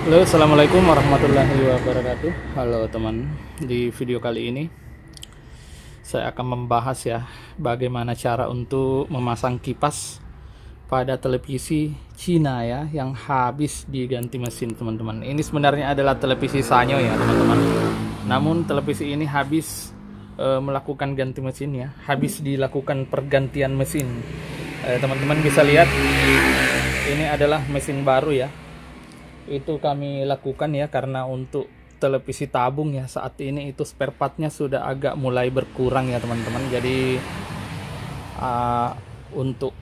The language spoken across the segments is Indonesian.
Halo, assalamualaikum warahmatullahi wabarakatuh. Halo teman, di video kali ini saya akan membahas ya bagaimana cara untuk memasang kipas pada televisi Cina ya yang habis diganti mesin teman-teman. Ini sebenarnya adalah televisi Sanyo ya teman-teman. Namun televisi ini habis melakukan ganti mesin ya, habis dilakukan pergantian mesin. Teman-teman bisa lihat ini adalah mesin baru ya. Itu kami lakukan ya karena untuk televisi tabung ya saat ini itu spare partnya sudah agak mulai berkurang ya teman-teman. Jadi untuk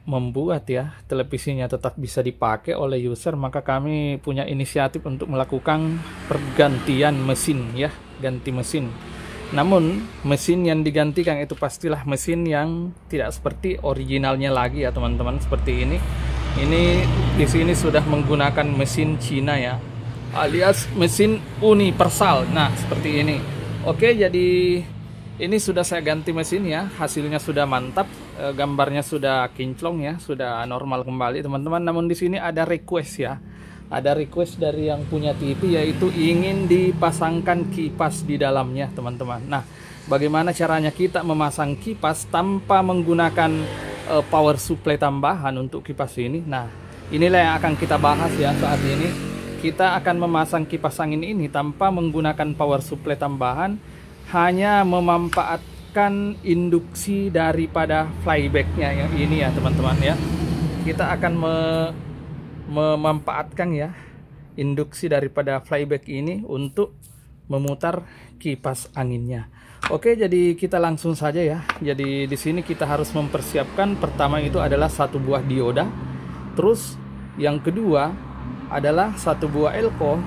membuat ya televisinya tetap bisa dipakai oleh user, maka kami punya inisiatif untuk melakukan pergantian mesin ya, ganti mesin. Namun mesin yang digantikan itu pastilah mesin yang tidak seperti originalnya lagi ya teman-teman, seperti ini. Ini di sini sudah menggunakan mesin Cina ya, alias mesin universal. Nah, seperti ini. Oke, jadi ini sudah saya ganti mesin ya. Hasilnya sudah mantap, gambarnya sudah kinclong ya, sudah normal kembali teman-teman. Namun di sini ada request ya. Ada request dari yang punya TV yaitu ingin dipasangkan kipas di dalamnya, teman-teman. Nah, bagaimana caranya kita memasang kipas tanpa menggunakan power supply tambahan untuk kipas ini? Nah, inilah yang akan kita bahas ya saat ini. Kita akan memasang kipas angin ini tanpa menggunakan power supply tambahan, hanya memanfaatkan induksi daripada flybacknya ya, ini ya teman-teman ya. Kita akan memanfaatkan ya induksi daripada flyback ini untuk memutar kipas anginnya. Oke, jadi kita langsung saja ya. Jadi di sini kita harus mempersiapkan, pertama itu adalah satu buah dioda. Terus yang kedua adalah satu buah elko,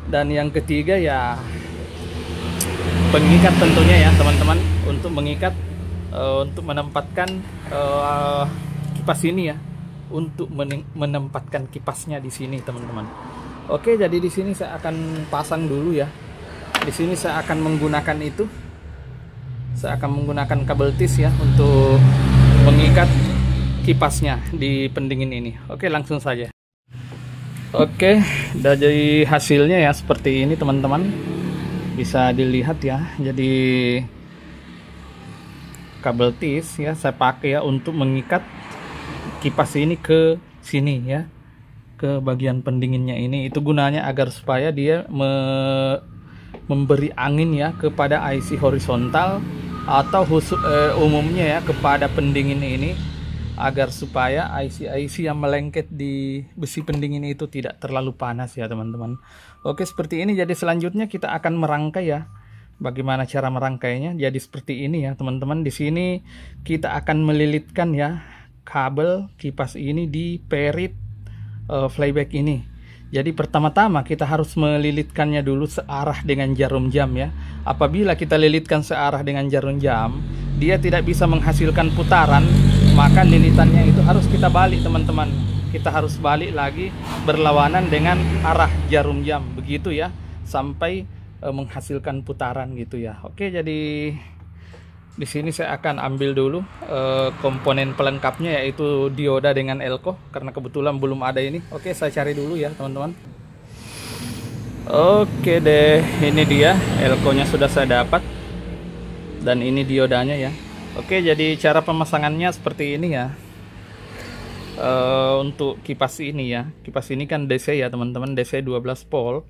dan yang ketiga ya pengikat tentunya ya teman-teman, untuk mengikat untuk menempatkan kipas ini ya, untuk menempatkan kipasnya di sini teman-teman. Oke, jadi di sini saya akan pasang dulu ya. Di sini saya akan menggunakan itu. Saya akan menggunakan kabel tis ya untuk mengikat kipasnya di pendingin ini. Oke, langsung saja. Oke, dari hasilnya ya seperti ini teman-teman. Bisa dilihat ya. Jadi kabel tis ya saya pakai ya untuk mengikat kipas ini ke sini ya, ke bagian pendinginnya ini. Itu gunanya agar supaya dia memberi angin ya kepada IC horizontal atau umumnya ya kepada pendingin ini, agar supaya IC yang melengket di besi pendingin itu tidak terlalu panas ya teman-teman. Oke, seperti ini. Jadi selanjutnya kita akan merangkai ya. Bagaimana cara merangkainya? Jadi seperti ini ya teman-teman. Di sini kita akan melilitkan ya kabel kipas ini di perit flyback ini. Jadi pertama-tama kita harus melilitkannya dulu searah dengan jarum jam ya. Apabila kita lilitkan searah dengan jarum jam, dia tidak bisa menghasilkan putaran, maka lilitannya itu harus kita balik teman-teman. Kita harus balik lagi berlawanan dengan arah jarum jam, begitu ya, sampai menghasilkan putaran gitu ya. Oke, jadi di sini saya akan ambil dulu komponen pelengkapnya, yaitu dioda dengan elko, karena kebetulan belum ada ini. Oke, saya cari dulu ya teman-teman. Oke deh, ini dia elkonya sudah saya dapat, dan ini diodanya ya. Oke, jadi cara pemasangannya seperti ini ya. Untuk kipas ini ya, kipas ini kan DC ya teman-teman, DC 12 volt.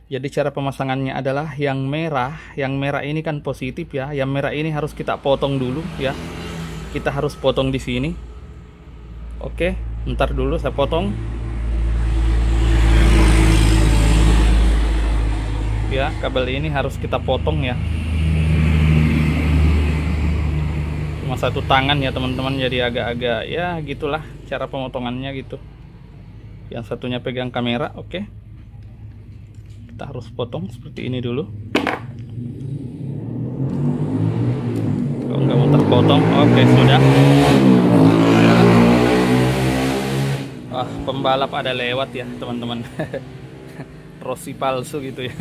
Jadi cara pemasangannya adalah yang merah ini kan positif ya. Yang merah ini harus kita potong dulu ya. Kita harus potong di sini. Oke, ntar dulu saya potong. Ya, kabel ini harus kita potong ya. Cuma satu tangan ya teman-teman, jadi agak-agak ya gitulah cara pemotongannya gitu. Yang satunya pegang kamera, oke. Kita harus potong seperti ini dulu. Kalau nggak mau terpotong, oke sudah. Wah, pembalap ada lewat ya teman-teman. Rossi palsu gitu ya.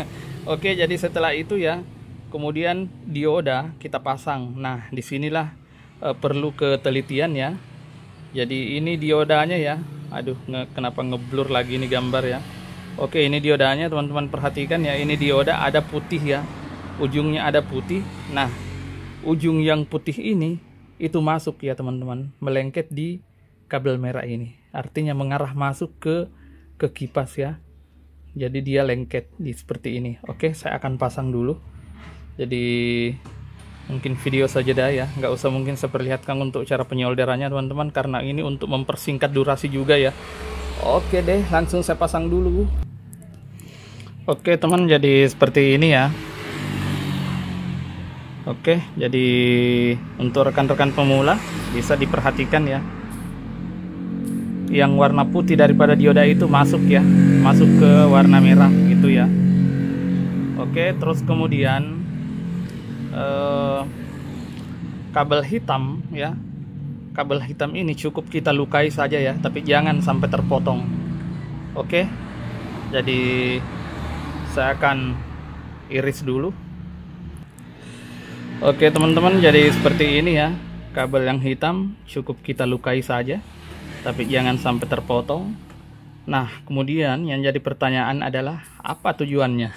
Oke, jadi setelah itu ya, kemudian dioda kita pasang. Nah, disinilah perlu ketelitian ya. Jadi ini diodanya ya. Aduh, kenapa ngeblur lagi nih gambar ya. Oke, ini diodanya teman-teman perhatikan ya, ini dioda ada putih ya, ujungnya ada putih. Nah, ujung yang putih ini itu masuk ya teman-teman, melengket di kabel merah ini, artinya mengarah masuk ke kipas ya. Jadi dia lengket di seperti ini. Oke, saya akan pasang dulu. Jadi mungkin video saja dah ya, nggak usah mungkin saya perlihatkan untuk cara penyolderannya teman-teman, karena ini untuk mempersingkat durasi juga ya. Oke deh, langsung saya pasang dulu. Oke teman, jadi seperti ini ya. Oke, jadi untuk rekan-rekan pemula bisa diperhatikan ya, yang warna putih daripada dioda itu masuk ya, masuk ke warna merah gitu ya. Oke, terus kemudian kabel hitam ya, kabel hitam ini cukup kita lukai saja ya, tapi jangan sampai terpotong. Oke, jadi saya akan iris dulu. Oke teman-teman, jadi seperti ini ya, kabel yang hitam cukup kita lukai saja, tapi jangan sampai terpotong. Nah, kemudian yang jadi pertanyaan adalah apa tujuannya?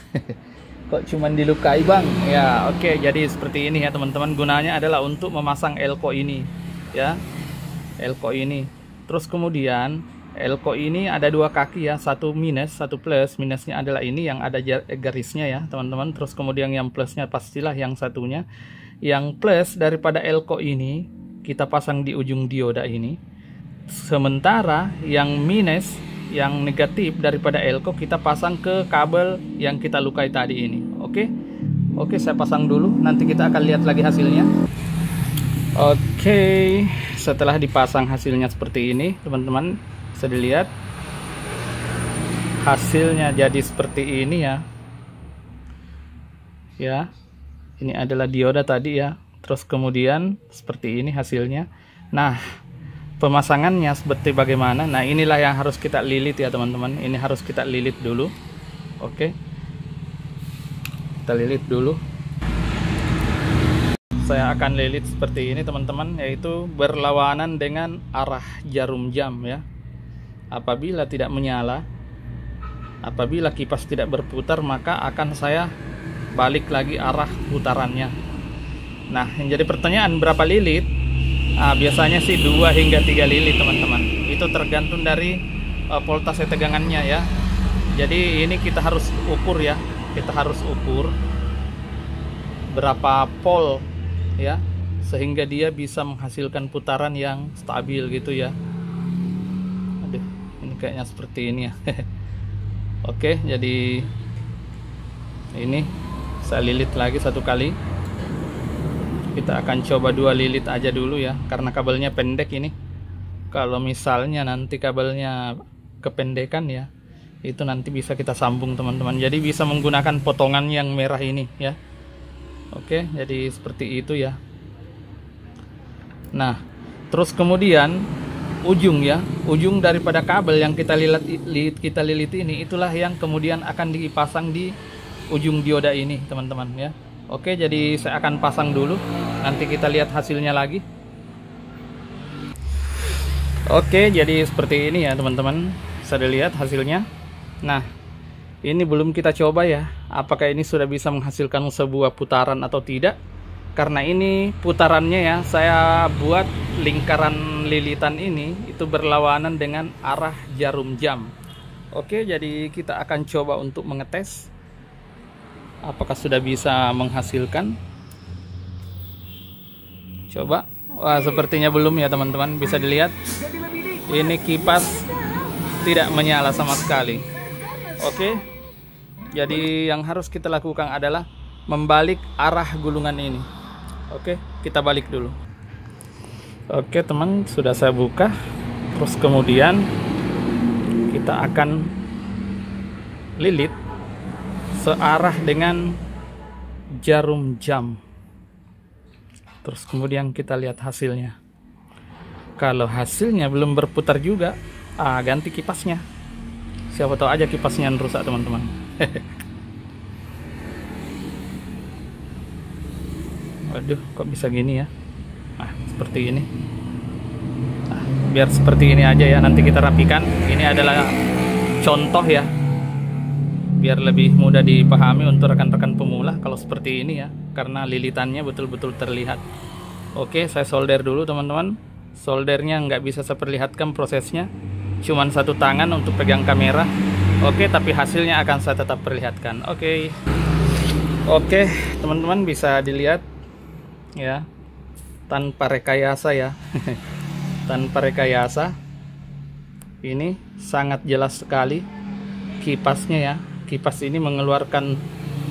Kok cuman dilukai bang? Ya oke, jadi seperti ini ya teman-teman, gunanya adalah untuk memasang elko ini ya, elko ini. Terus kemudian elko ini ada dua kaki ya, satu minus, satu plus. Minusnya adalah ini yang ada garisnya ya teman-teman. Terus kemudian yang plusnya pastilah yang satunya. Yang plus daripada elko ini kita pasang di ujung dioda ini. Sementara yang minus, yang negatif daripada elko kita pasang ke kabel yang kita lukai tadi ini. Oke, saya pasang dulu, nanti kita akan lihat lagi hasilnya. Oke, setelah dipasang hasilnya seperti ini teman-teman, bisa dilihat hasilnya jadi seperti ini ya. Ya, ini adalah dioda tadi ya, terus kemudian seperti ini hasilnya. Nah, pemasangannya seperti bagaimana? Nah, inilah yang harus kita lilit ya teman-teman. Ini harus kita lilit dulu. Oke, kita lilit dulu. Saya akan lilit seperti ini teman-teman, yaitu berlawanan dengan arah jarum jam ya. Apabila tidak menyala, apabila kipas tidak berputar, maka akan saya balik lagi arah putarannya. Nah, yang jadi pertanyaan berapa lilit? Biasanya sih 2 hingga 3 lilit teman-teman. Itu tergantung dari voltase tegangannya ya. Jadi ini kita harus ukur ya. Kita harus ukur berapa volt ya, sehingga dia bisa menghasilkan putaran yang stabil gitu ya. Aduh, ini kayaknya seperti ini ya. Oke, jadi ini saya lilit lagi satu kali. Kita akan coba 2 lilit aja dulu ya, karena kabelnya pendek ini. Kalau misalnya nanti kabelnya kependekan ya, itu nanti bisa kita sambung teman-teman. Jadi bisa menggunakan potongan yang merah ini ya. Oke, jadi seperti itu ya. Nah, terus kemudian ujung ya, ujung daripada kabel yang kita lilit ini, itulah yang kemudian akan dipasang di ujung dioda ini teman-teman ya. Oke, jadi saya akan pasang dulu, nanti kita lihat hasilnya lagi. Oke, jadi seperti ini ya teman-teman, saya lihat hasilnya. Nah, ini belum kita coba ya, apakah ini sudah bisa menghasilkan sebuah putaran atau tidak. Karena ini putarannya ya, saya buat lingkaran lilitan ini itu berlawanan dengan arah jarum jam. Oke, jadi kita akan coba untuk mengetes apakah sudah bisa menghasilkan. Coba. Wah, sepertinya belum ya teman-teman. Bisa dilihat ini kipas tidak menyala sama sekali. Oke, jadi yang harus kita lakukan adalah membalik arah gulungan ini. Oke, kita balik dulu. Oke teman, sudah saya buka. Terus kemudian kita akan lilit searah dengan jarum jam. Terus kemudian kita lihat hasilnya. Kalau hasilnya belum berputar juga, ganti kipasnya. Siapa tahu aja kipasnya yang rusak teman-teman. Waduh, kok bisa gini ya? Seperti ini. Biar seperti ini aja ya, nanti kita rapikan. Ini adalah contoh ya, biar lebih mudah dipahami untuk rekan-rekan pemula kalau seperti ini ya, karena lilitannya betul-betul terlihat. Oke, saya solder dulu teman-teman. Soldernya nggak bisa saya perlihatkan prosesnya, cuman satu tangan untuk pegang kamera. Oke, tapi hasilnya akan saya tetap perlihatkan. Oke, teman-teman bisa dilihat ya, tanpa rekayasa ya. Tanpa rekayasa, ini sangat jelas sekali kipasnya ya. Kipas ini mengeluarkan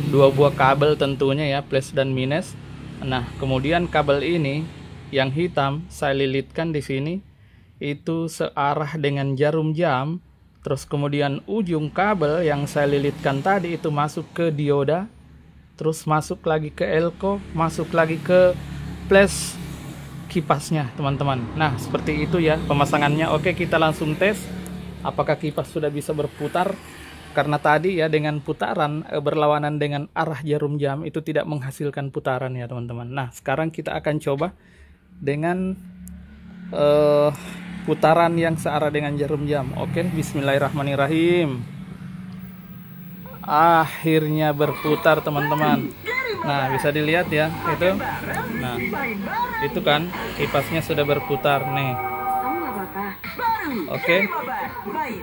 dua buah kabel tentunya ya, plus dan minus. Nah, kemudian kabel ini yang hitam saya lilitkan di sini itu searah dengan jarum jam. Terus kemudian ujung kabel yang saya lilitkan tadi itu masuk ke dioda, terus masuk lagi ke elko, masuk lagi ke plus kipasnya teman-teman. Nah, seperti itu ya pemasangannya. Oke, kita langsung tes apakah kipas sudah bisa berputar. Karena tadi ya dengan putaran berlawanan dengan arah jarum jam itu tidak menghasilkan putaran ya teman-teman. Nah, sekarang kita akan coba dengan putaran yang searah dengan jarum jam. Oke, bismillahirrahmanirrahim. Akhirnya berputar teman-teman. Nah, bisa dilihat ya itu. Nah, itu kan kipasnya sudah berputar nih. Oke,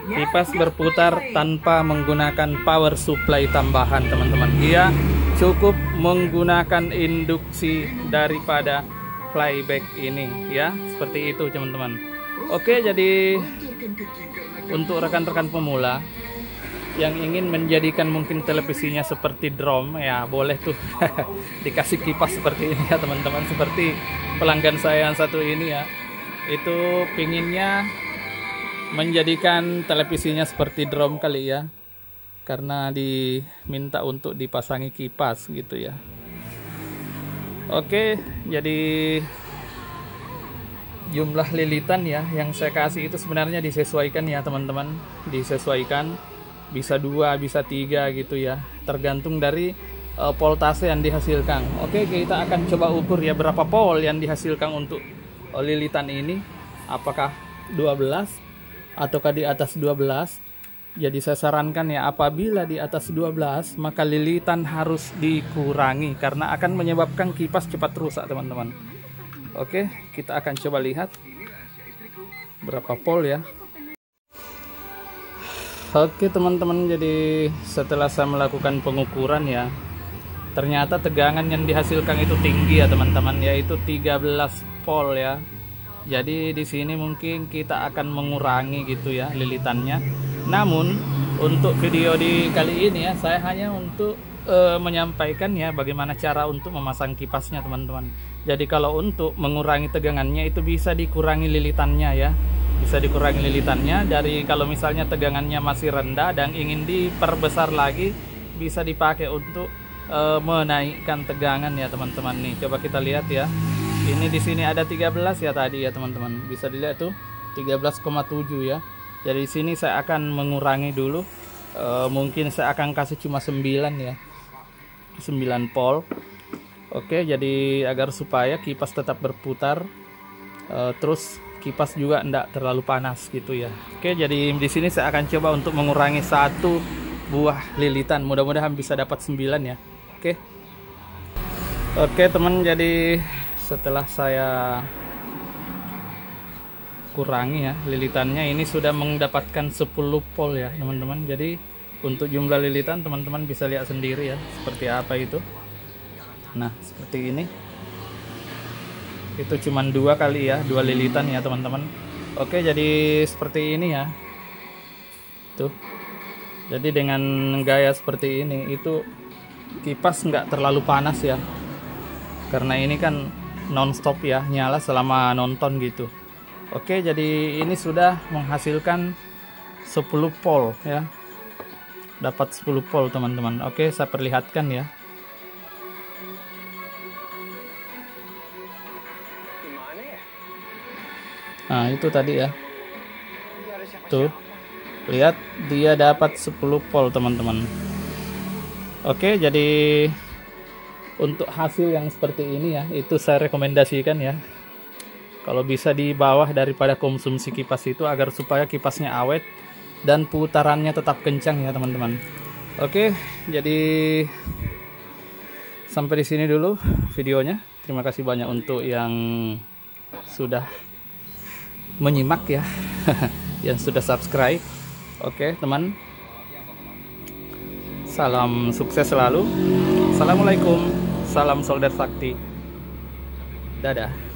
kipas berputar tanpa menggunakan power supply tambahan teman-teman. Dia cukup menggunakan induksi daripada flyback ini ya, seperti itu teman-teman. Oke, jadi untuk rekan-rekan pemula yang ingin menjadikan mungkin televisinya seperti drum ya, boleh tuh dikasih kipas seperti ini ya teman-teman. Seperti pelanggan saya yang satu ini ya, itu pinginnya menjadikan televisinya seperti drum kali ya, karena diminta untuk dipasangi kipas gitu ya. Oke, jadi jumlah lilitan ya yang saya kasih itu sebenarnya disesuaikan ya teman-teman, disesuaikan, bisa 2 bisa 3 gitu ya, tergantung dari voltase yang dihasilkan. Oke, kita akan coba ukur ya berapa volt yang dihasilkan untuk lilitan ini, apakah 12 ataukah di atas 12. Jadi saya sarankan ya, apabila di atas 12 maka lilitan harus dikurangi karena akan menyebabkan kipas cepat rusak teman-teman. Oke, kita akan coba lihat berapa volt ya. Oke teman-teman, jadi setelah saya melakukan pengukuran ya, ternyata tegangan yang dihasilkan itu tinggi ya teman-teman, yaitu 13 volt ya. Jadi di sini mungkin kita akan mengurangi gitu ya lilitannya. Namun untuk video di kali ini ya, saya hanya untuk menyampaikan ya bagaimana cara untuk memasang kipasnya teman-teman. Jadi kalau untuk mengurangi tegangannya itu bisa dikurangi lilitannya ya. Bisa dikurangi lilitannya dari, kalau misalnya tegangannya masih rendah dan ingin diperbesar lagi, bisa dipakai untuk menaikkan tegangan ya teman-teman. Nih coba kita lihat ya. Ini di sini ada 13 ya tadi ya teman-teman. Bisa dilihat tuh 13,7 ya. Jadi di sini saya akan mengurangi dulu. Mungkin saya akan kasih cuma 9 ya. 9 volt. Oke, jadi agar supaya kipas tetap berputar. Terus kipas juga tidak terlalu panas gitu ya. Oke, jadi di sini saya akan coba untuk mengurangi 1 buah lilitan. Mudah-mudahan bisa dapat 9 ya. Oke teman, jadi setelah saya kurangi ya lilitannya, ini sudah mendapatkan 10 volt ya teman-teman. Jadi untuk jumlah lilitan teman-teman bisa lihat sendiri ya seperti apa itu. Nah seperti ini, itu cuman 2 kali ya, 2 lilitan ya teman-teman. Oke, jadi seperti ini ya tuh. Jadi dengan gaya seperti ini itu kipas nggak terlalu panas ya, karena ini kan non-stop ya, nyala selama nonton gitu. Oke, jadi ini sudah menghasilkan 10 volt ya, dapat 10 volt teman-teman. Oke, saya perlihatkan ya. Nah itu tadi ya, tuh lihat dia dapat 10 volt teman-teman. Oke, jadi untuk hasil yang seperti ini ya, itu saya rekomendasikan ya, kalau bisa di bawah daripada konsumsi kipas itu, agar supaya kipasnya awet dan putarannya tetap kencang ya teman-teman. Oke, jadi sampai di sini dulu videonya. Terima kasih banyak untuk yang sudah menyimak ya, yang sudah subscribe. Oke, teman. Salam sukses selalu. Assalamualaikum. Salam solder sakti. Dadah.